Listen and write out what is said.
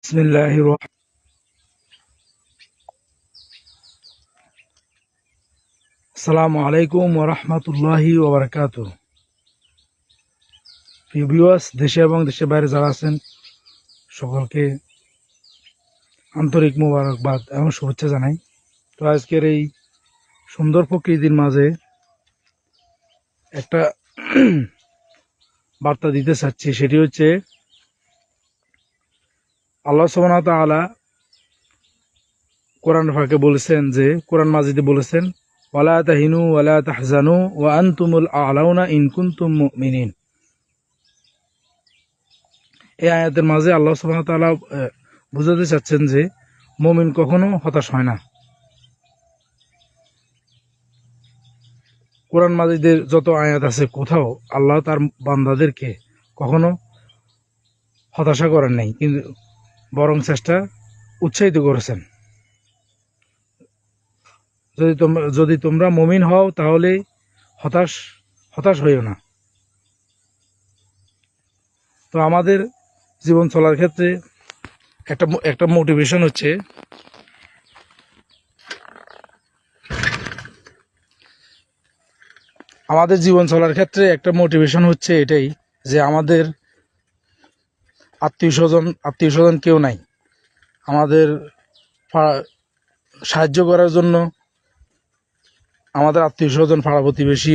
বিসমিল্লাহির রহমানির আসসালামু আলাইকুম ওয়া রাহমাতুল্লাহি ওয়া বারাকাতুহু। প্রিয় ভিউয়ার্স, দেশে এবং দেশের বাইরে যারা আছেন সকলকে আন্তরিক মোবারকবাদ এবং শুভেচ্ছা জানাই। তো আজকের এই সুন্দর প্রকৃতির মাঝে একটা বার্তা দিতে চাচ্ছি, সেটি হচ্ছে আল্লাহ সুবহানাহু ওয়া তাআলা কোরআন পাকে বলেছেন, যে কোরআন মাজিদে বলেছেন, ওয়ালা তাহিনু ওয়ালা তাহজানু ওয়া আনতুমুল আ'লাউনা ইন কুনতুম মুমিনিন। এই আয়াতের মাঝে আল্লাহ সুবহানাহু ওয়া তাআলা বুঝাতে চাচ্ছেন যে মুমিন কখনো হতাশ হয় না। কোরআন মাজিদের যত আয়াত আছে, কোথাও আল্লাহ তার বান্দাদেরকে কখনো হতাশা করেন নাই, কিন্তু বরং চেষ্টা উৎসাহিত করেছেন। যদি তোমরা মুমিন হও তাহলে হতাশ হইও না। তো আমাদের জীবন চলার ক্ষেত্রে একটা মোটিভেশন হচ্ছে, এটাই যে আমাদের আত্মীয় স্বজন কেউ নাই আমাদের সাহায্য করার জন্য। আমাদের আত্মীয় স্বজন, পাড়া প্রতিবেশী